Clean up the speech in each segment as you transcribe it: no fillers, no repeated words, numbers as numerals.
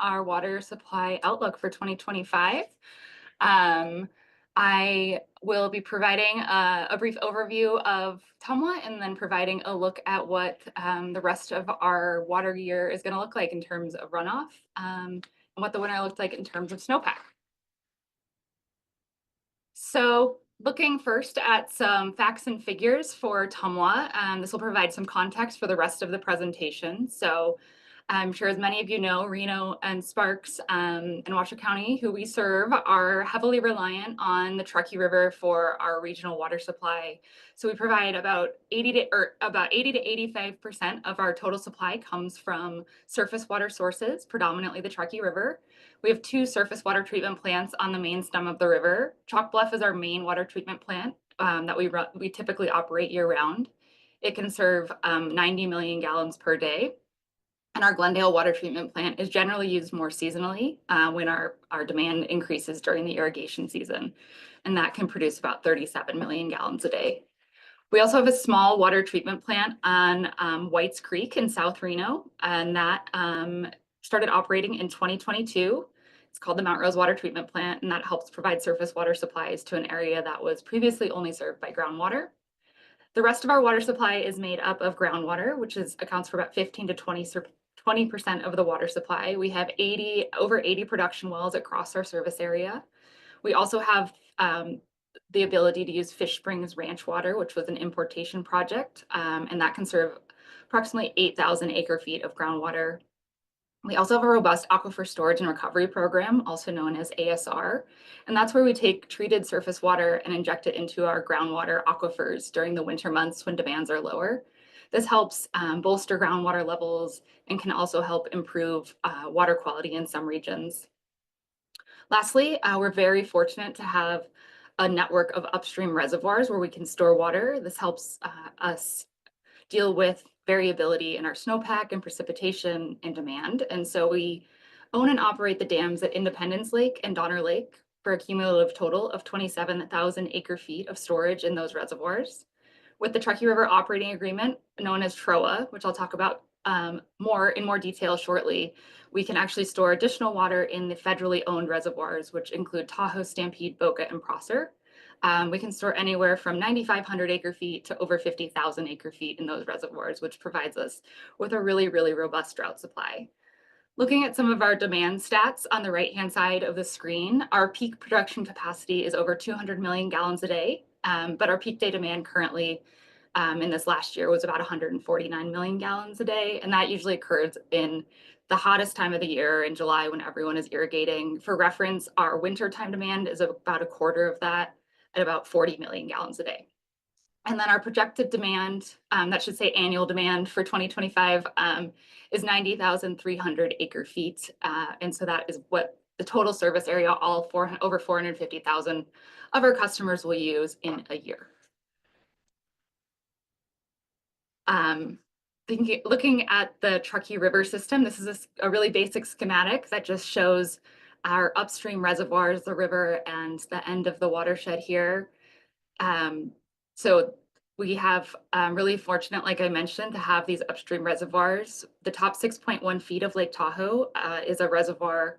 our water supply outlook for 2025. Um, I will be providing a brief overview of Tumwa and then providing a look at what the rest of our water year is going to look like in terms of runoff and what the winter looked like in terms of snowpack. So looking first at some facts and figures for Tumwa, this will provide some context for the rest of the presentation. So I'm sure as many of you know, Reno and Sparks and Washoe County, who we serve, are heavily reliant on the Truckee River for our regional water supply. So we provide about 80 to 85% of our total supply comes from surface water sources, predominantly the Truckee River. We have two surface water treatment plants on the main stem of the river. Chalk Bluff is our main water treatment plant that we typically operate year round. It can serve 90 million gallons per day. And our Glendale water treatment plant is generally used more seasonally when our demand increases during the irrigation season. And that can produce about 37 million gallons a day. We also have a small water treatment plant on Whites Creek in South Reno, and that started operating in 2022. It's called the Mount Rose Water Treatment Plant, and that helps provide surface water supplies to an area that was previously only served by groundwater. The rest of our water supply is made up of groundwater, which accounts for about 15 to 20% of the water supply. We have over 80 production wells across our service area. We also have the ability to use Fish Springs Ranch water, which was an importation project, and that can serve approximately 8,000 acre feet of groundwater. We also have a robust aquifer storage and recovery program, also known as ASR, and that's where we take treated surface water and inject it into our groundwater aquifers during the winter months when demands are lower. This helps bolster groundwater levels and can also help improve water quality in some regions. Lastly, we're very fortunate to have a network of upstream reservoirs where we can store water. This helps us deal with variability in our snowpack and precipitation and demand. And so we own and operate the dams at Independence Lake and Donner Lake for a cumulative total of 27,000 acre feet of storage in those reservoirs. With the Truckee River Operating Agreement, known as TROA, which I'll talk about in more detail shortly, we can actually store additional water in the federally owned reservoirs, which include Tahoe, Stampede, Boca, and Prosser. We can store anywhere from 9,500 acre feet to over 50,000 acre feet in those reservoirs, which provides us with a really, really robust drought supply. Looking at some of our demand stats on the right-hand side of the screen, our peak production capacity is over 200 million gallons a day, but our peak day demand currently in this last year was about 149 million gallons a day, and that usually occurs in the hottest time of the year in July when everyone is irrigating. For reference, our wintertime demand is about a quarter of that at about 40 million gallons a day. And then our projected demand, that should say annual demand for 2025, is 90,300 acre feet. And so that is what the total service area, over 450,000 of our customers will use in a year. Looking at the Truckee River system, this is a really basic schematic that just shows our upstream reservoirs, the river, and the end of the watershed here. So we have really fortunate, like I mentioned, to have these upstream reservoirs. The top 6.1 feet of Lake Tahoe is a reservoir,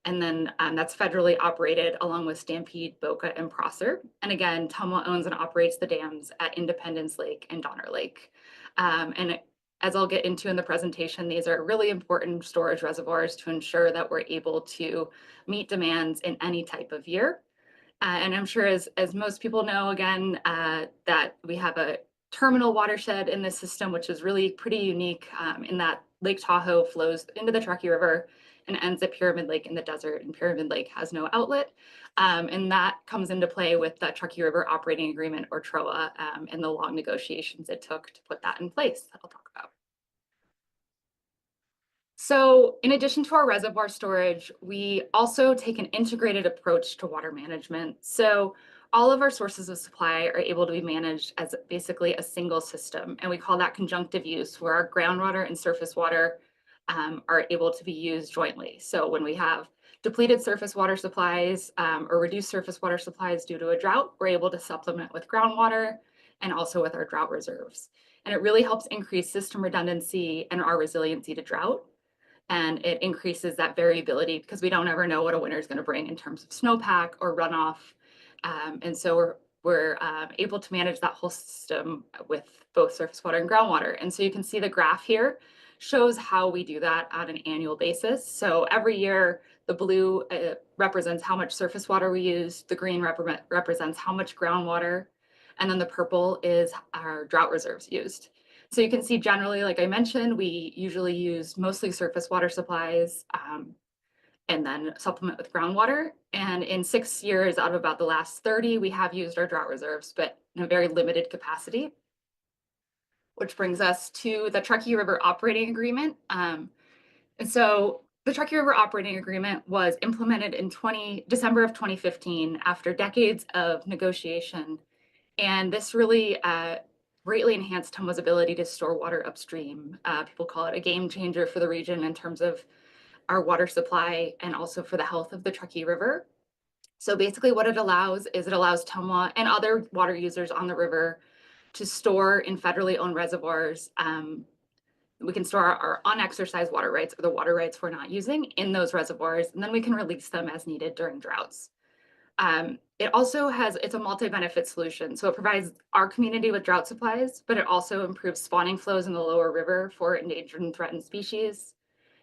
and then that's federally operated along with Stampede, Boca, and Prosser. And again, Tumwa owns and operates the dams at Independence Lake and Donner Lake. And as I'll get into in the presentation, these are really important storage reservoirs to ensure that we're able to meet demands in any type of year. And I'm sure as most people know, again, that we have a terminal watershed in this system, which is really pretty unique in that Lake Tahoe flows into the Truckee River and ends at Pyramid Lake in the desert, and Pyramid Lake has no outlet. And that comes into play with the Truckee River Operating Agreement, or TROA, and the long negotiations it took to put that in place that I'll talk about. So in addition to our reservoir storage, we also take an integrated approach to water management. So all of our sources of supply are able to be managed as basically a single system, and we call that conjunctive use, where our groundwater and surface water are able to be used jointly. So when we have depleted surface water supplies or reduced surface water supplies due to a drought, we're able to supplement with groundwater and also with our drought reserves. And it really helps increase system redundancy and our resiliency to drought. and it increases that variability because we don't ever know what a winter is going to bring in terms of snowpack or runoff. And so we're able to manage that whole system with both surface water and groundwater. And so you can see the graph here shows how we do that on an annual basis. So every year, the blue represents how much surface water we use, the green represents how much groundwater, and then the purple is our drought reserves used. So you can see generally, like I mentioned, we usually use mostly surface water supplies, and then supplement with groundwater. And in 6 years out of about the last 30, we have used our drought reserves, but in a very limited capacity, which brings us to the Truckee River Operating Agreement. And so the Truckee River Operating Agreement was implemented in December of 2015 after decades of negotiation. And this really greatly enhanced Tumwa's ability to store water upstream. People call it a game changer for the region in terms of our water supply and also for the health of the Truckee River. So basically what it allows is it allows Tumwa and other water users on the river to store in federally owned reservoirs. We can store our unexercised water rights or the water rights we're not using in those reservoirs, and then we can release them as needed during droughts. It also it's a multi-benefit solution. So it provides our community with drought supplies, but it also improves spawning flows in the lower river for endangered and threatened species.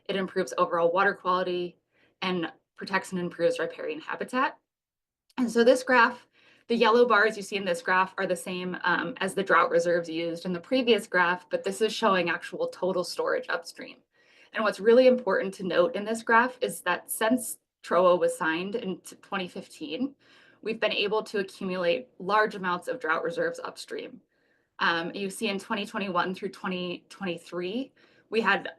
It improves overall water quality and protects and improves riparian habitat. And so this graph, the yellow bars you see in this graph are the same as the drought reserves used in the previous graph, but this is showing actual total storage upstream. And what's really important to note in this graph is that since TROA was signed in 2015, we've been able to accumulate large amounts of drought reserves upstream. You see in 2021 through 2023, we had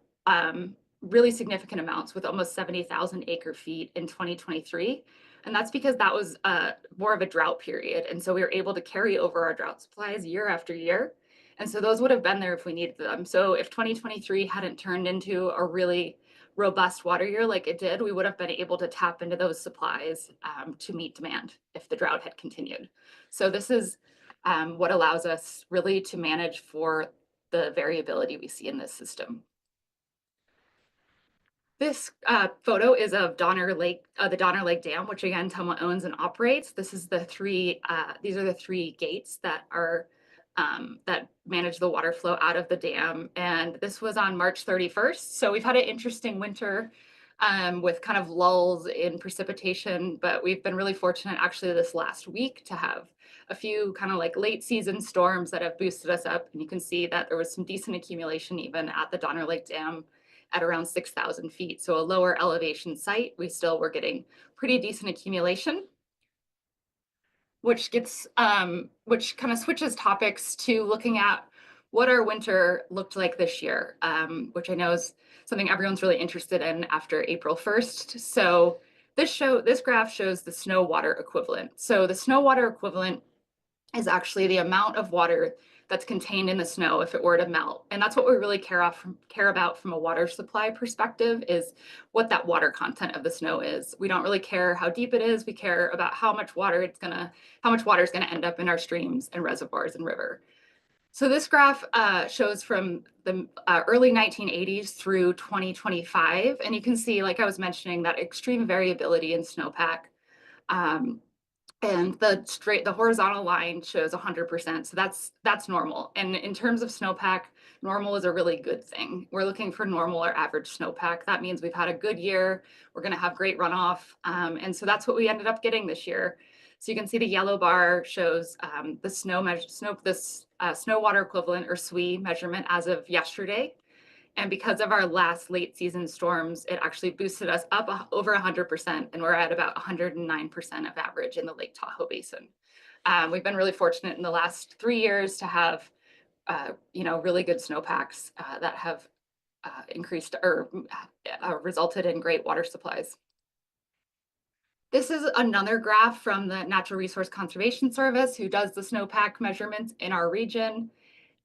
really significant amounts with almost 70,000 acre feet in 2023. And that's because that was more of a drought period. And so we were able to carry over our drought supplies year after year. And so those would have been there if we needed them. So if 2023 hadn't turned into a really robust water year like it did, we would have been able to tap into those supplies to meet demand if the drought had continued. So this is what allows us really to manage for the variability we see in this system. This photo is of Donner Lake, the Donner Lake Dam, which again Tumwa owns and operates. This is these are the three gates that are that manage the water flow out of the dam. And this was on March 31st. So we've had an interesting winter with kind of lulls in precipitation, but we've been really fortunate actually this last week to have a few kind of like late season storms that have boosted us up. And you can see that there was some decent accumulation even at the Donner Lake Dam at around 6,000 feet. So a lower elevation site, we still were getting pretty decent accumulation, which kind of switches topics to looking at what our winter looked like this year, which I know is something everyone's really interested in after April 1st. So this graph shows the snow water equivalent. So the snow water equivalent is actually the amount of water that's contained in the snow if it were to melt. And that's what we really care about from a water supply perspective, is what that water content of the snow is. We don't really care how deep it is. We care about how much water is gonna end up in our streams and reservoirs and river. So this graph shows from the early 1980s through 2025. And you can see, like I was mentioning, that extreme variability in snowpack. And the horizontal line shows 100%. So that's normal. And in terms of snowpack, normal is a really good thing. We're looking for normal or average snowpack. That means we've had a good year. We're going to have great runoff. And so that's what we ended up getting this year. So you can see the yellow bar shows the snow water equivalent, or SWE, measurement as of yesterday. And because of our last late season storms, it actually boosted us up over 100%, and we're at about 109% of average in the Lake Tahoe Basin. We've been really fortunate in the last 3 years to have, really good snowpacks that have increased or resulted in great water supplies. This is another graph from the Natural Resource Conservation Service, who does the snowpack measurements in our region.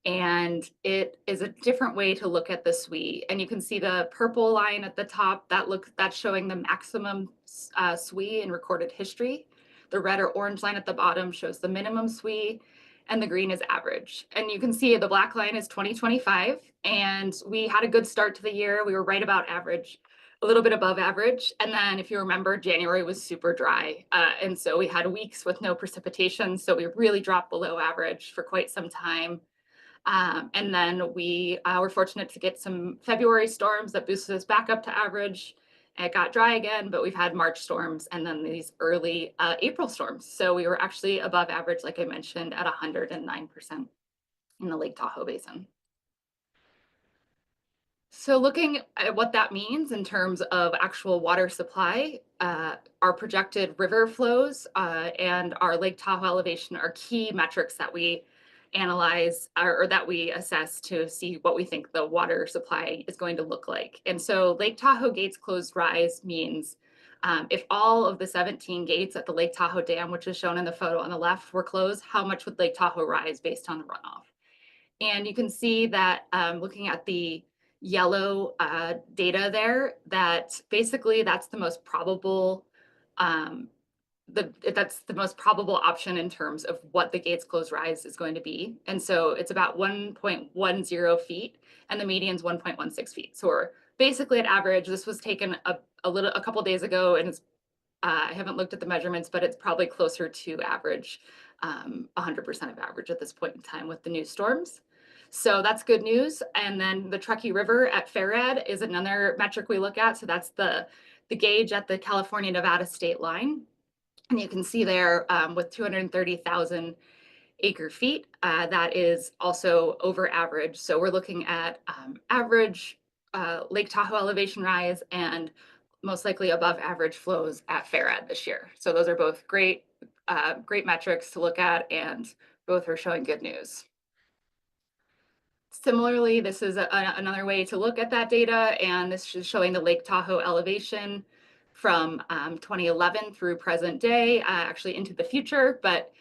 And it is a different way to look at the SWE. And you can see the purple line at the top, that's showing the maximum SWE in recorded history. The red or orange line at the bottom shows the minimum SWE. and the green is average. And you can see the black line is 2025, and we had a good start to the year. We were right about average, a little bit above average. And then, if you remember, January was super dry. And so we had weeks with no precipitation. So we really dropped below average for quite some time. And then we were fortunate to get some February storms that boosted us back up to average. It got dry again, but we've had March storms and then these early April storms. So we were actually above average, like I mentioned, at 109% in the Lake Tahoe Basin. So looking at what that means in terms of actual water supply, our projected river flows and our Lake Tahoe elevation are key metrics that we analyze or that we assess to see what we think the water supply is going to look like. And so Lake Tahoe gates closed rise means if all of the 17 gates at the Lake Tahoe Dam, which is shown in the photo on the left, were closed, how much would Lake Tahoe rise based on the runoff? And you can see that looking at the yellow data there, that basically that's the most probable um, that's the most probable option in terms of what the gates closed rise is going to be. And so it's about 1.10 feet and the median's 1.16 feet. So we're basically at average. This was taken a couple days ago, and it's I haven't looked at the measurements, but it's probably closer to average, 100% of average at this point in time with the new storms. So that's good news. And then the Truckee River at Farad is another metric we look at. So that's the gauge at the California-Nevada state line. And you can see there with 230,000 acre feet, that is also over average. So we're looking at average Lake Tahoe elevation rise and most likely above average flows at Farad this year. So those are both great metrics to look at, and both are showing good news. Similarly, this is another way to look at that data, and this is showing the Lake Tahoe elevation from 2011 through present day, actually into the future, but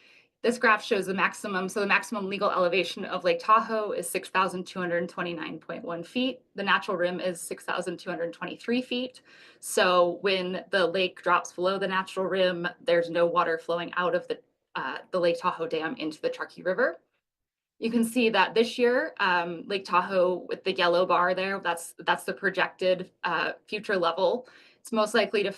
this graph shows the maximum. So the maximum legal elevation of Lake Tahoe is 6,229.1 feet. The natural rim is 6,223 feet. So when the lake drops below the natural rim, there's no water flowing out of the Lake Tahoe Dam into the Truckee River. You can see that this year, Lake Tahoe with the yellow bar there, that's the projected future level. It's most likely to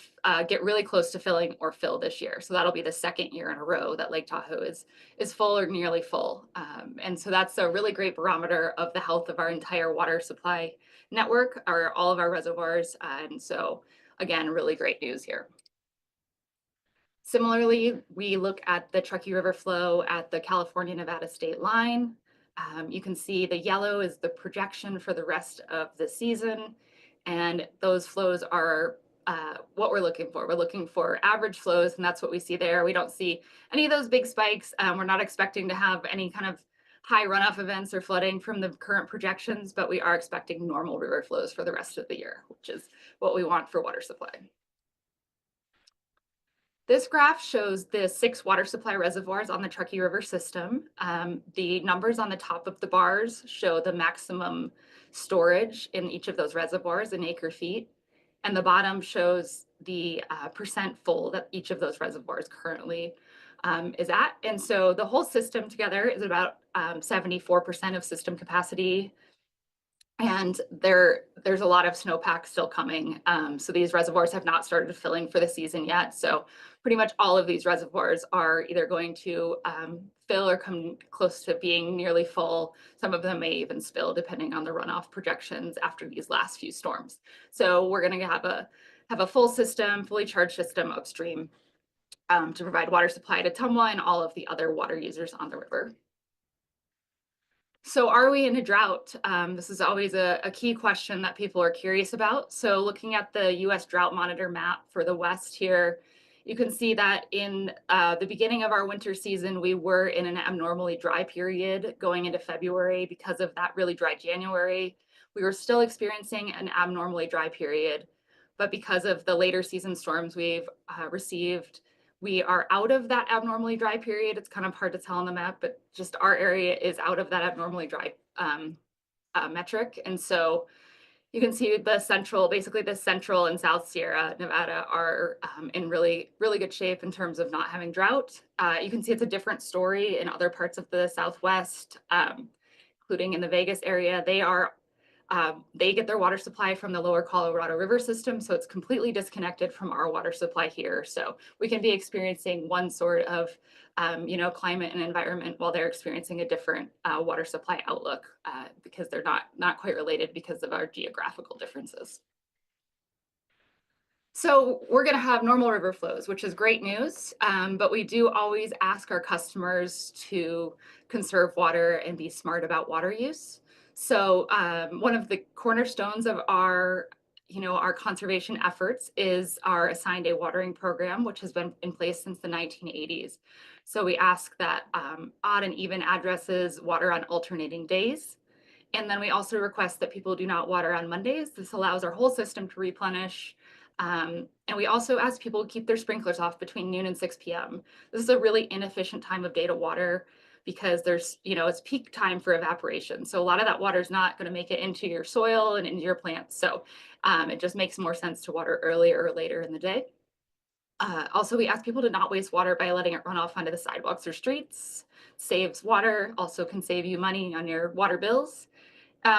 get really close to filling or fill this year. So that'll be the second year in a row that Lake Tahoe is full or nearly full. And so that's a really great barometer of the health of our entire water supply network, all of our reservoirs. And so again, really great news here. Similarly, we look at the Truckee River flow at the California-Nevada state line. You can see the yellow is the projection for the rest of the season, and those flows are what we're looking for. We're looking for average flows, and that's what we see there. We don't see any of those big spikes. We're not expecting to have any kind of high runoff events or flooding from the current projections, but we are expecting normal river flows for the rest of the year, which is what we want for water supply. This graph shows the 6 water supply reservoirs on the Truckee River system. The numbers on the top of the bars show the maximum storage in each of those reservoirs in acre feet. And the bottom shows the percent full that each of those reservoirs currently is at. And so the whole system together is about 74% of system capacity, and there's a lot of snowpack still coming. So these reservoirs have not started filling for the season yet. So pretty much all of these reservoirs are either going to fill or come close to being nearly full. Some of them may even spill depending on the runoff projections after these last few storms. So we're going to have a full system, fully charged system upstream to provide water supply to Tumwa and all of the other water users on the river. So are we in a drought? This is always a key question that people are curious about. So looking at the US Drought Monitor map for the West here, you can see that in the beginning of our winter season, we were in an abnormally dry period going into February because of that really dry January. We were still experiencing an abnormally dry period, but because of the later season storms we've received, we are out of that abnormally dry period. It's kind of hard to tell on the map, but just our area is out of that abnormally dry metric. And so You can see the central, basically the central and South Sierra Nevada are in really, really good shape in terms of not having drought. You can see it's a different story in other parts of the Southwest, including in the Vegas area. They get their water supply from the lower Colorado River system, so it's completely disconnected from our water supply here. So we can be experiencing one sort of climate and environment while they're experiencing a different water supply outlook because they're not quite related because of our geographical differences. So we're going to have normal river flows, which is great news. But we do always ask our customers to conserve water and be smart about water use. So one of the cornerstones of our conservation efforts is our assigned day watering program, which has been in place since the 1980s. So we ask that odd and even addresses water on alternating days. And then we also request that people do not water on Mondays. This allows our whole system to replenish. And we also ask people to keep their sprinklers off between noon and 6 p.m. This is a really inefficient time of day to water because it's peak time for evaporation. So a lot of that water is not going to make it into your soil and into your plants. So it just makes more sense to water earlier or later in the day. Also, we ask people to not waste water by letting it run off onto the sidewalks or streets. Saves water, also can save you money on your water bills.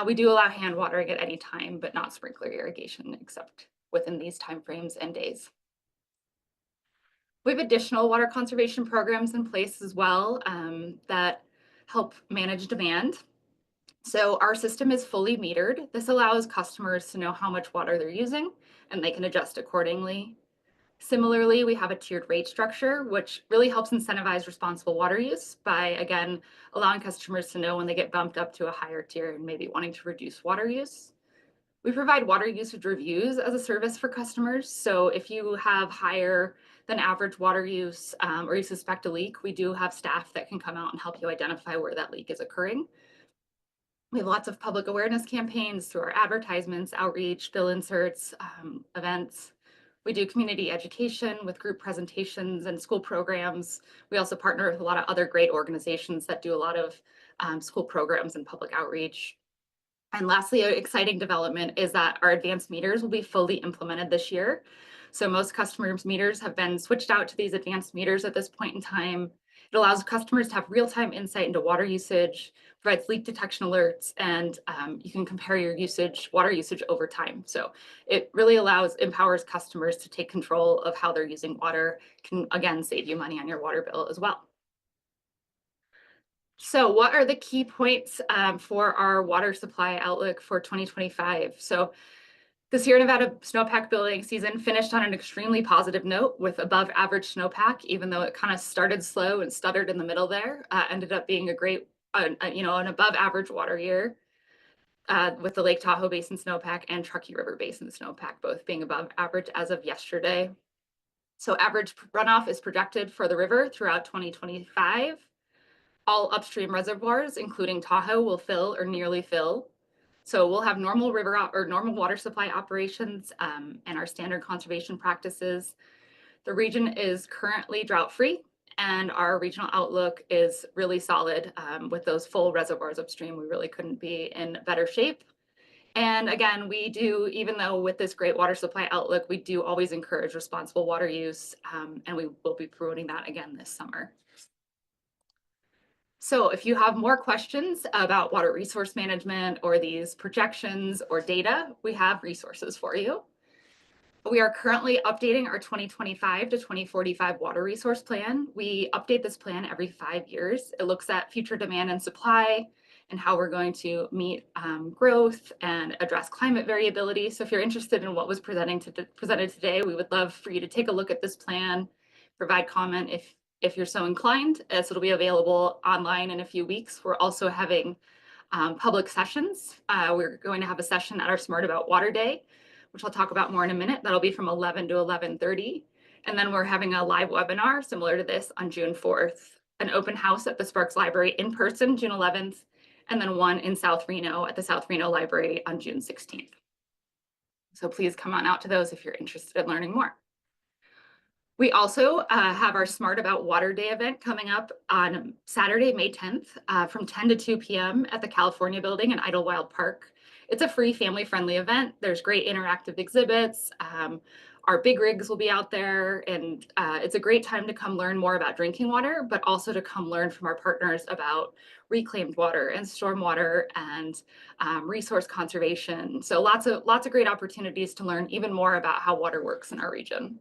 We do allow hand watering at any time, but not sprinkler irrigation except within these timeframes and days. We have additional water conservation programs in place as well that help manage demand. So our system is fully metered. This allows customers to know how much water they're using and they can adjust accordingly. Similarly, we have a tiered rate structure, which really helps incentivize responsible water use by, again, allowing customers to know when they get bumped up to a higher tier and maybe wanting to reduce water use. We provide water usage reviews as a service for customers. So if you have higher than average water use or you suspect a leak, we do have staff that can come out and help you identify where that leak is occurring. We have lots of public awareness campaigns through our advertisements, outreach, bill inserts, events. We do community education with group presentations and school programs. We also partner with a lot of other great organizations that do a lot of school programs and public outreach. And lastly, an exciting development is that our advanced meters will be fully implemented this year. So most customers' meters have been switched out to these advanced meters at this point in time. It allows customers to have real-time insight into water usage, provides leak detection alerts, and you can compare your water usage over time. So it really empowers customers to take control of how they're using water, can again save you money on your water bill as well. So what are the key points for our water supply outlook for 2025? So the Sierra Nevada snowpack building season finished on an extremely positive note with above average snowpack, even though it kind of started slow and stuttered in the middle there. Ended up being a great, an above average water year with the Lake Tahoe Basin snowpack and Truckee River Basin snowpack both being above average as of yesterday. So average runoff is projected for the river throughout 2025. All upstream reservoirs, including Tahoe, will fill or nearly fill. So we'll have normal normal water supply operations and our standard conservation practices. The region is currently drought-free, and our regional outlook is really solid with those full reservoirs upstream. We really couldn't be in better shape. And again, even though with this great water supply outlook, we do always encourage responsible water use, and we will be promoting that again this summer. So if you have more questions about water resource management or these projections or data, we have resources for you. We are currently updating our 2025 to 2045 water resource plan. We update this plan every 5 years. It looks at future demand and supply and how we're going to meet growth and address climate variability. So if you're interested in what was presented today, we would love for you to take a look at this plan, provide comment if you're so inclined, as it'll be available online in a few weeks. We're also having public sessions. We're going to have a session at our Smart About Water Day, which I'll talk about more in a minute. That'll be from 11 to 11:30. And then we're having a live webinar similar to this on June 4th, an open house at the Sparks Library in person, June 11th, and then one in South Reno at the South Reno Library on June 16th. So please come on out to those if you're interested in learning more. We also have our Smart About Water Day event coming up on Saturday, May 10th from 10 to 2 p.m. at the California Building in Idlewild Park. it's a free family-friendly event. There's great interactive exhibits. Our big rigs will be out there, and it's a great time to come learn more about drinking water, but also to come learn from our partners about reclaimed water and stormwater and resource conservation. So lots of great opportunities to learn even more about how water works in our region.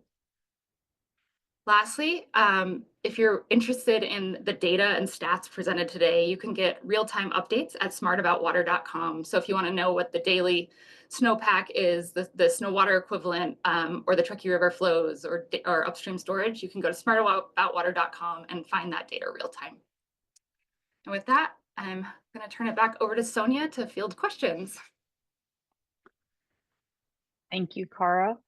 Lastly, if you're interested in the data and stats presented today, you can get real-time updates at smartaboutwater.com. So if you want to know what the daily snowpack is, the snow water equivalent, or the Truckee River flows or upstream storage, you can go to smartaboutwater.com and find that data real time. And with that, I'm going to turn it back over to Sonia to field questions. Thank you, Cara.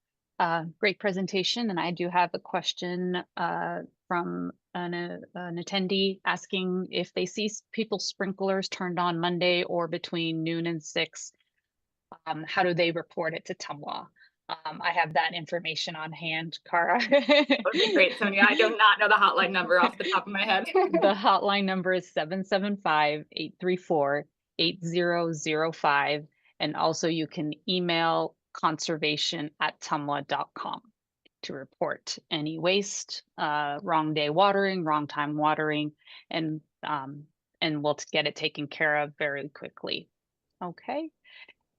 Great presentation, and I do have a question from an attendee asking if they see people's sprinklers turned on Monday or between noon and 6, how do they report it to TUMWA? I have that information on hand, Cara. That would be great, Sonia. I do not know the hotline number off the top of my head. The hotline number is 775-834-8005, and also you can email conservation@tumwa.com to report any waste, wrong day watering, wrong time watering, and we'll get it taken care of very quickly. Okay.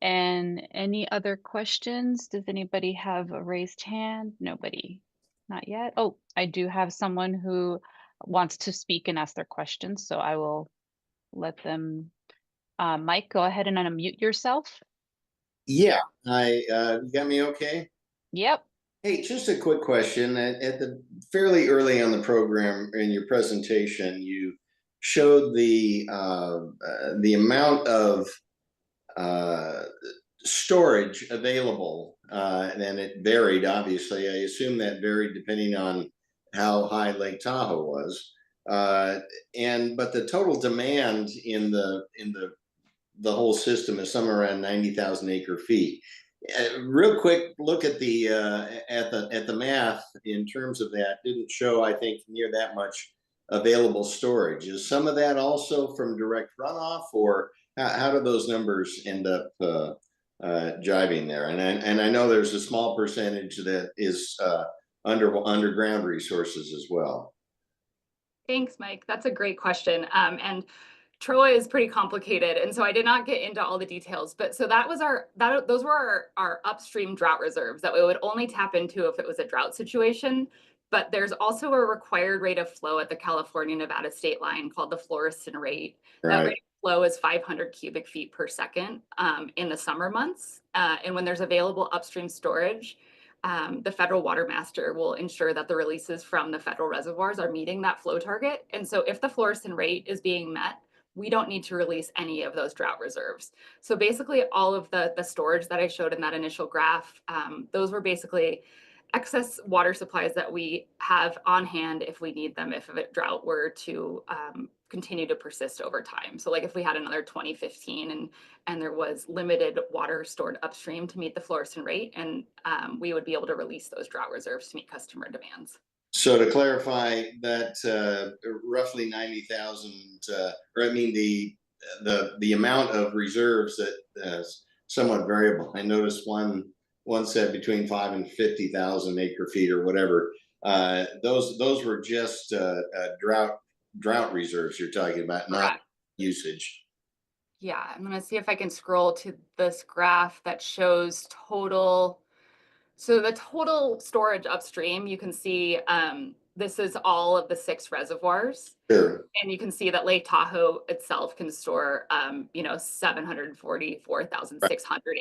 And any other questions? Does anybody have a raised hand? Nobody. Not yet. Oh, I do have someone who wants to speak and ask their questions, so I will let them. Mike, go ahead and unmute yourself. Yeah, you got me okay? Yep. Hey, just a quick question. At the fairly early on the program in your presentation, you showed the amount of storage available, and it varied. Obviously, I assume that varied depending on how high Lake Tahoe was. But the total demand in the whole system is somewhere around 90,000 acre feet. Real quick look at the math in terms of that didn't show, I think, near that much available storage. Is some of that also from direct runoff, or how do those numbers end up jiving there? And I know there's a small percentage that is underground resources as well. Thanks, Mike. That's a great question. And TROA is pretty complicated, and so I did not get into all the details. But so those were our upstream drought reserves that we would only tap into if it was a drought situation. But there's also a required rate of flow at the California-Nevada state line called the Florestan rate. Right. That rate of flow is 500 cubic feet per second in the summer months. And when there's available upstream storage, the federal water master will ensure that the releases from the federal reservoirs are meeting that flow target. And so if the Florestan rate is being met, we don't need to release any of those drought reserves. So basically all of the storage that I showed in that initial graph, those were basically excess water supplies that we have on hand if we need them, if a drought were to continue to persist over time. So like if we had another 2015 and there was limited water stored upstream to meet the Florestan rate, and we would be able to release those drought reserves to meet customer demands. So to clarify that, roughly 90,000, or I mean the amount of reserves that is somewhat variable. I noticed one said between 5 and 50,000 acre feet or whatever. Those were just drought reserves you're talking about, not usage. Yeah, I'm gonna see if I can scroll to this graph that shows total. So the total storage upstream, you can see this is all of the 6 reservoirs. Sure. And you can see that Lake Tahoe itself can store, 744,600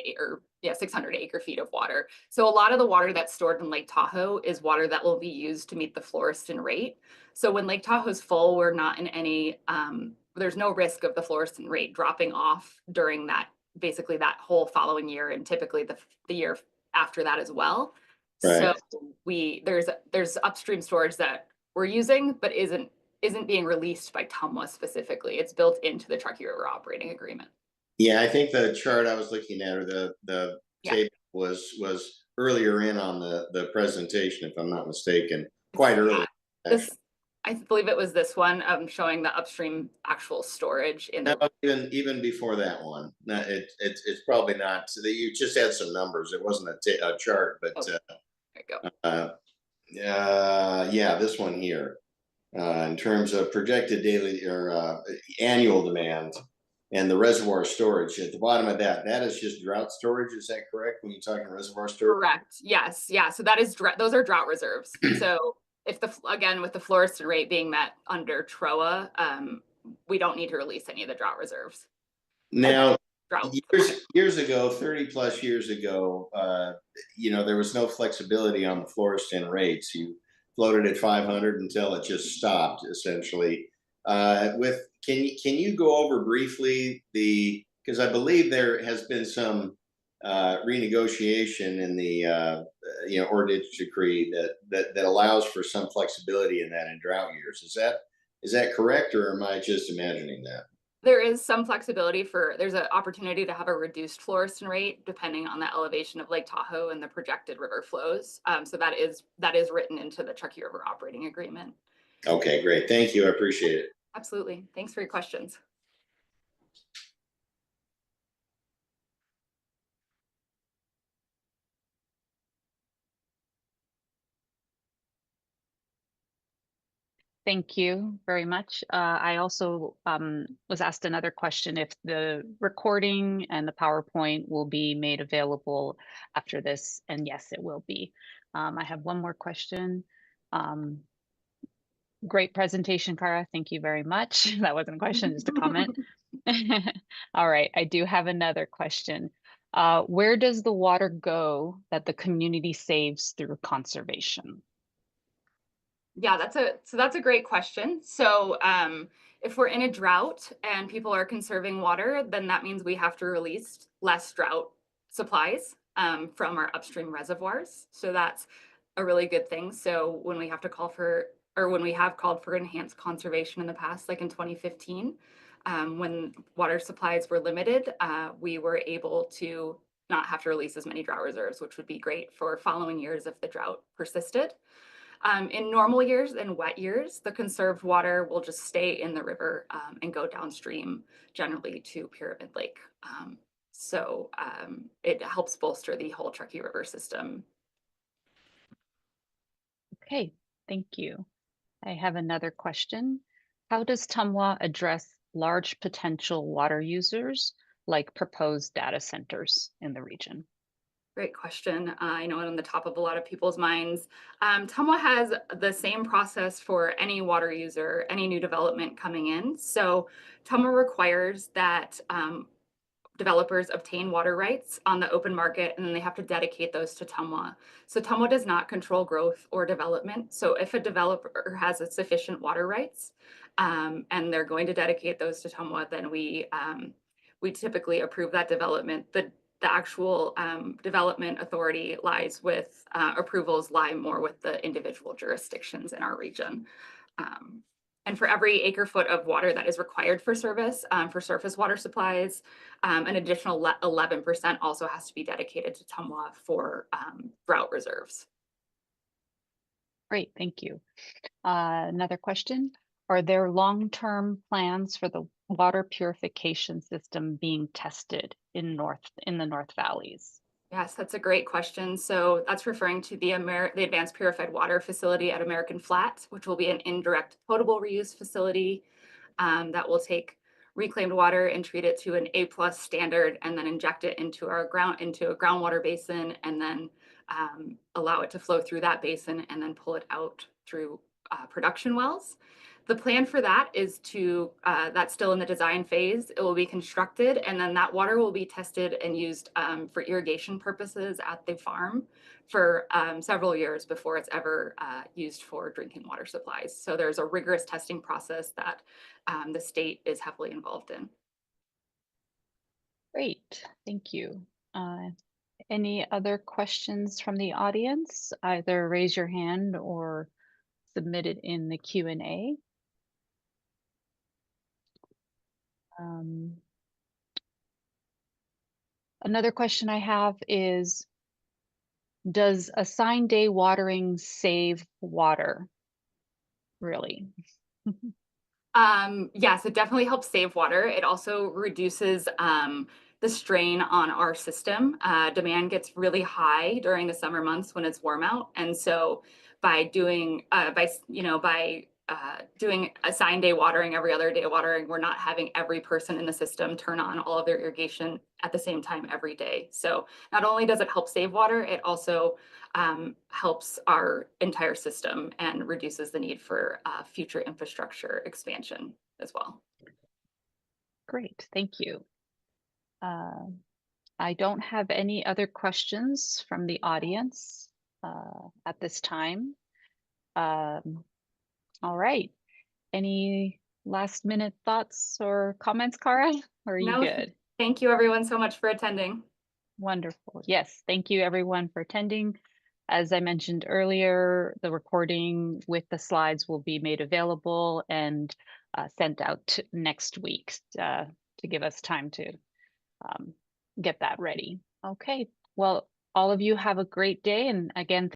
600 acre feet of water. So a lot of the water that's stored in Lake Tahoe is water that will be used to meet the Florestan rate. So when Lake Tahoe's full, we're not in any, there's no risk of the Florestan rate dropping off during basically that whole following year, and typically the year after that as well. Right. So there's upstream storage that we're using, but isn't being released by TUMWA specifically. It's built into the Truckee River operating agreement. Yeah, I think the chart I was looking at, or the table was earlier in on the presentation, if I'm not mistaken, quite early. I believe it was this one, showing the upstream actual storage in No, the. even before that one. No, it's probably not. So you just had some numbers. It wasn't a chart, but Oh, there you go. yeah, this one here. In terms of projected daily or annual demand and the reservoir storage at the bottom of that, that is just drought storage. Is that correct when you're talking reservoir storage? Correct. Yes. Yeah. So that is those are drought reserves. So if again with the fluorescent rate being met under TROA, we don't need to release any of the drought reserves. Uh, Now, drought supply. years ago, 30 plus years ago, there was no flexibility on the fluorescent rates. You floated at 500 until it just stopped, essentially. With can you go over briefly because I believe there has been some renegotiation in the ordinance decree that allows for some flexibility in that in drought years. Is that correct, or am I just imagining that? There is some flexibility there's an opportunity to have a reduced fluorescent rate depending on the elevation of Lake Tahoe and the projected river flows. So that is written into the Truckee River operating agreement. Okay, great. Thank you. I appreciate it. Absolutely. Thanks for your questions. Thank you very much. I also was asked another question if the recording and the PowerPoint will be made available after this, and yes, it will be. I have one more question. Um, Great presentation, Cara. Thank you very much. That wasn't a question, just a comment. All right, I do have another question. Where does the water go that the community saves through conservation? Yeah, that's a great question. So, if we're in a drought and people are conserving water, then that means we have to release less drought supplies from our upstream reservoirs. So that's a really good thing. So when we have to call for, or when we have called for enhanced conservation in the past, like in 2015, when water supplies were limited, we were able to not have to release as many drought reserves, which would be great for following years if the drought persisted. In normal years and wet years, the conserved water will just stay in the river and go downstream, generally to Pyramid Lake. It helps bolster the whole Truckee River system. Okay, thank you. I have another question. How does Tumwa address large potential water users like proposed data centers in the region? Great question. I know it on the top of a lot of people's minds. Tumwa has the same process for any water user, any new development coming in. So Tumwa requires that developers obtain water rights on the open market, and then they have to dedicate those to Tumwa. So Tumwa does not control growth or development. So if a developer has a sufficient water rights and they're going to dedicate those to Tumwa, then we typically approve that development. The actual development authority lies with approvals lie more with the individual jurisdictions in our region. Um, and for every acre foot of water that is required for service, for surface water supplies, an additional 11% also has to be dedicated to Tumwa for drought reserves. Great, thank you. Another question. Are there long-term plans for the water purification system being tested in the North Valleys? Yes, that's a great question. So that's referring to the Advanced Purified Water Facility at American Flat, which will be an indirect potable reuse facility that will take reclaimed water and treat it to an A+ standard, and then inject it into a groundwater basin, and then allow it to flow through that basin, and then pull it out through production wells. The plan for that is that's still in the design phase. It will be constructed, and then that water will be tested and used for irrigation purposes at the farm for several years before it's ever used for drinking water supplies. So there's a rigorous testing process that the state is heavily involved in. Great, thank you. Any other questions from the audience? Either raise your hand or submit it in the Q&A. Another question I have is, does assigned day watering save water? really. Yes, it definitely helps save water. It also reduces the strain on our system. Demand gets really high during the summer months when it's warm out, and so by doing doing assigned day watering, every other day watering, we're not having every person in the system turn on all of their irrigation at the same time every day. So not only does it help save water, it also helps our entire system and reduces the need for future infrastructure expansion as well. Great, thank you. Uh, I don't have any other questions from the audience at this time. Um, all right. Any last minute thoughts or comments, Cara? Or are you No, good? thank you everyone so much for attending. Wonderful. Yes, thank you everyone for attending. As I mentioned earlier, the recording with the slides will be made available and sent out next week to give us time to um, get that ready. Okay, well, all of you have a great day. And again,